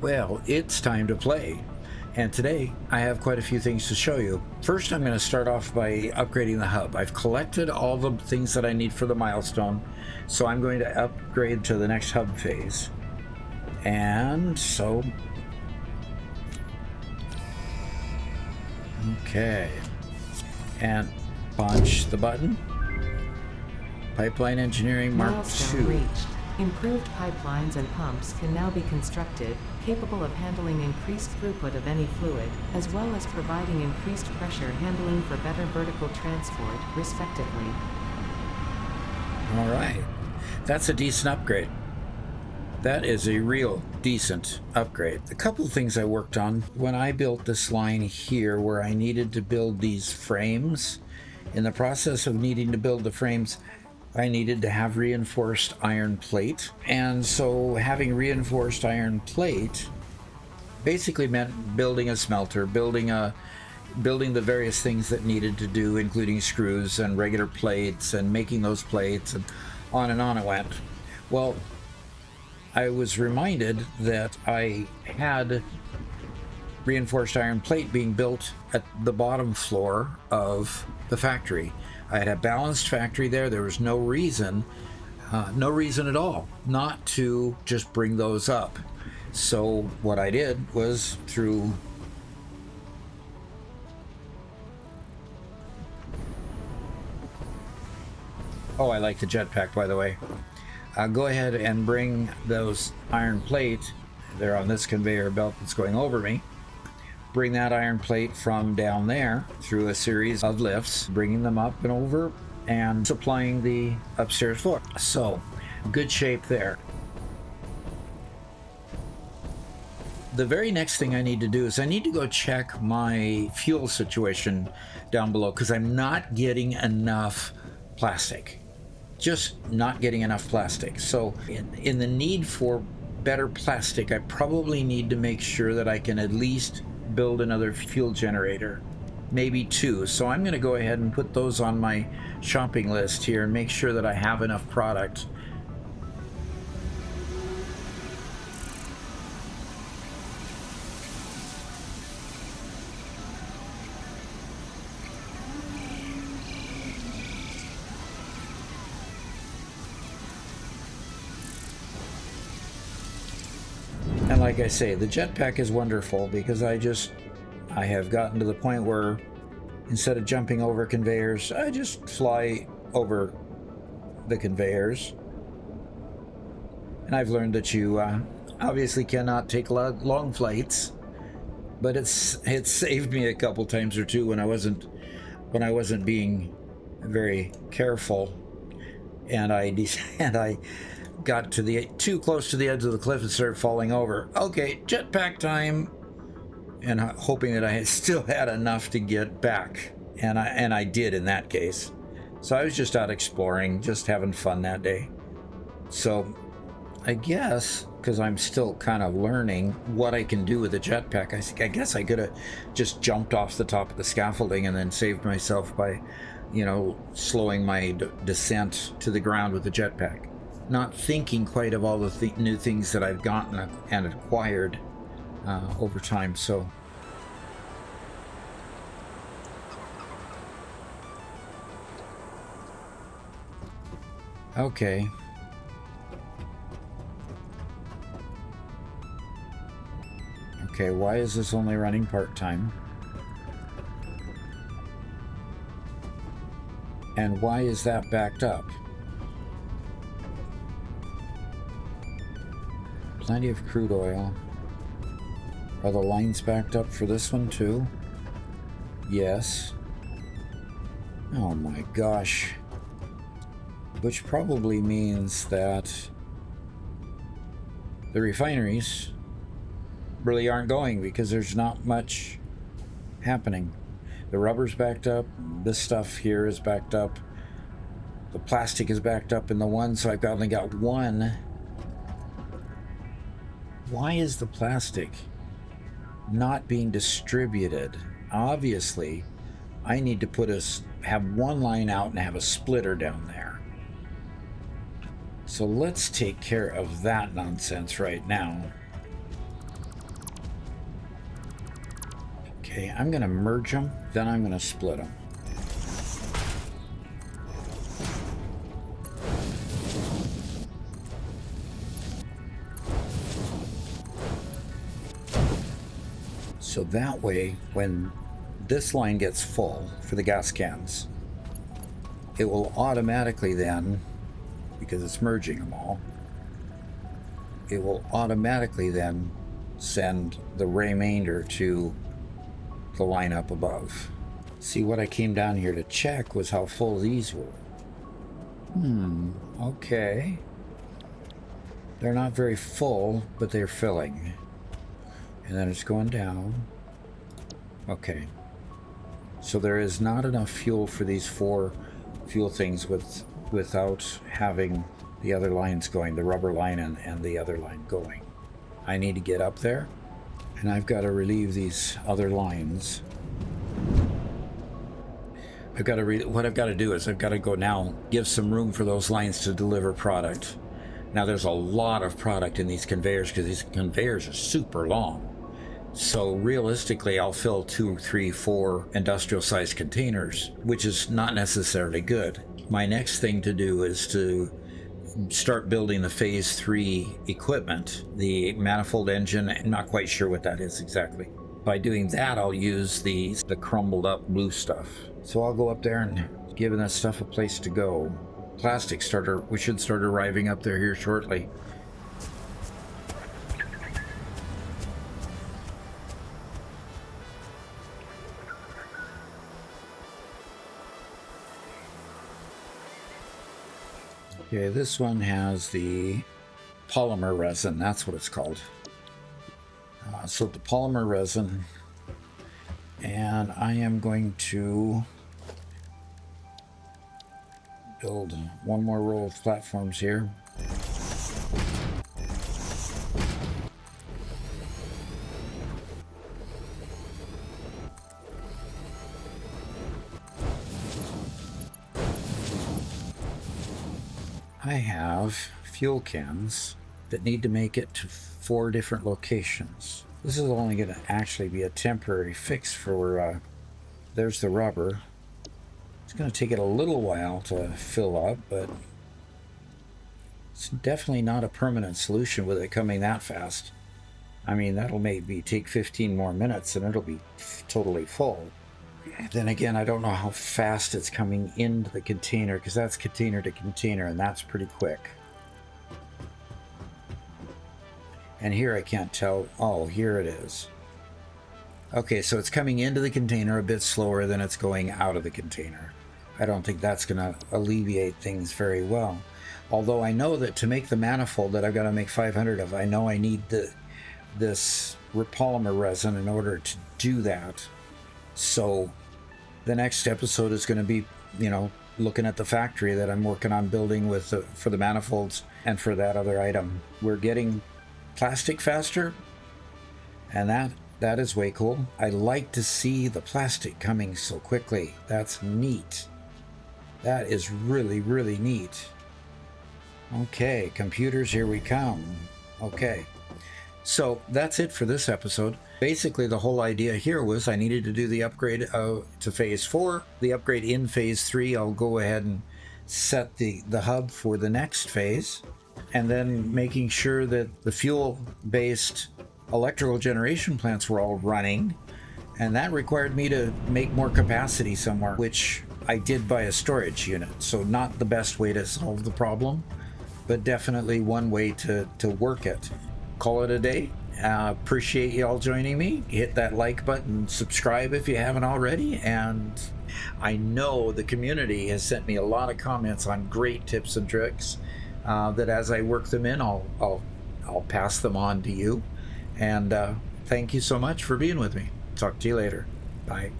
Well, it's time to play. And today I have quite a few things to show you. First, I'm going to start off by upgrading the hub. I've collected all the things that I need for the milestone, so I'm going to upgrade to the next hub phase. And so, okay. And punch the button. Pipeline engineering Mark Milestone II. reached. Improved pipelines and pumps can now be constructed, capable of handling increased throughput of any fluid, as well as providing increased pressure handling for better vertical transport, respectively. All right. That's a decent upgrade. That is a real decent upgrade. A couple of things I worked on when I built this line here where I needed to build these frames. In the process of needing to build the frames, I needed to have reinforced iron plate. And so having reinforced iron plate basically meant building a smelter, building the various things that needed to do, including screws and regular plates and making those plates, and on it went. Well, I was reminded that I had reinforced iron plate being built at the bottom floor of the factory. I had a balanced factory there. There was no reason at all not to just bring those up. So what I did was through I like the jetpack, by the way. Go ahead and bring those iron plate. They're on this conveyor belt that's going over me. Bring that iron plate from down there through a series of lifts, bringing them up and over and supplying the upstairs floor. So, good shape there. The very next thing I need to do is I need to go check my fuel situation down below because I'm not getting enough plastic. Just not getting enough plastic. So in the need for better plastic, I probably need to make sure that I can at least build another fuel generator, maybe two. So I'm going to go ahead and put those on my shopping list here and make sure that I have enough product. And like I say, the jetpack is wonderful because I have gotten to the point where instead of jumping over conveyors, I just fly over the conveyors. And I've learned that you obviously cannot take long flights, but it's saved me a couple times or two when I wasn't being very careful, and I got too close to the edge of the cliff and started falling over. Okay, jetpack time, and hoping that I still had enough to get back, and I did in that case. So I was just out exploring, just having fun that day. So I guess because I'm still kind of learning what I can do with a jetpack, I guess I could have just jumped off the top of the scaffolding and then saved myself by, slowing my descent to the ground with the jetpack. Not thinking quite of all the new things that I've gotten and acquired over time. So okay. Okay, why is this only running part-time? And why is that backed up? Plenty of crude oil. Are the lines backed up for this one too? Yes. Oh my gosh. Which probably means that the refineries really aren't going because there's not much happening. The rubber's backed up. This stuff here is backed up. The plastic is backed up in the one, so I've only got one. Why is the plastic not being distributed? Obviously, I need to have one line out and have a splitter down there. So let's take care of that nonsense right now. Okay, I'm gonna merge them, then I'm gonna split them. So that way, when this line gets full for the gas cans, it will automatically then, because it's merging them all, it will automatically then send the remainder to the line up above. See, what I came down here to check was how full these were. Okay. They're not very full, but they're filling. And then it's going down. Okay. So there is not enough fuel for these 4 fuel things without having the other lines going, the rubber line and the other line going. I need to get up there, and I've got to relieve these other lines. What I've got to do is I've got to go now, give some room for those lines to deliver product. Now there's a lot of product in these conveyors because these conveyors are super long. So realistically, I'll fill 2, 3, 4 industrial sized containers, which is not necessarily good. My next thing to do is to start building the phase 3 equipment, the manifold engine. I'm not quite sure what that is exactly. By doing that, I'll use the crumbled up blue stuff. So I'll go up there and give that stuff a place to go. Plastic starter, we should start arriving up there here shortly. Okay, this one has the polymer resin, that's what it's called. So the polymer resin, and I am going to build one more row of platforms here. I have fuel cans that need to make it to 4 different locations. This is only going to actually be a temporary fix for, there's the rubber. It's going to take it a little while to fill up, but it's definitely not a permanent solution with it coming that fast. I mean, that'll maybe take 15 more minutes and it'll be totally full. Then again, I don't know how fast it's coming into the container, because that's container to container, and that's pretty quick. And here I can't tell. Oh, here it is. Okay, so it's coming into the container a bit slower than it's going out of the container. I don't think that's going to alleviate things very well. Although I know that to make the manifold that I've got to make 500 of, I know I need this polymer resin in order to do that. So the next episode is going to be, looking at the factory that I'm working on building for the manifolds and for that other item. We're getting plastic faster, and that is way cool. I like to see the plastic coming so quickly. That's neat. That is really, really neat. Okay, computers, here we come. Okay. So that's it for this episode. Basically, the whole idea here was I needed to do the upgrade to phase 4. The upgrade in phase 3, I'll go ahead and set the hub for the next phase. And then making sure that the fuel-based electrical generation plants were all running. And that required me to make more capacity somewhere, which I did by a storage unit. So not the best way to solve the problem, but definitely one way to work it. Call it a day. Appreciate you all joining me. Hit that like button, subscribe if you haven't already, and I know the community has sent me a lot of comments on great tips and tricks that as I work them in, I'll pass them on to you. And thank you so much for being with me. Talk to you later. Bye.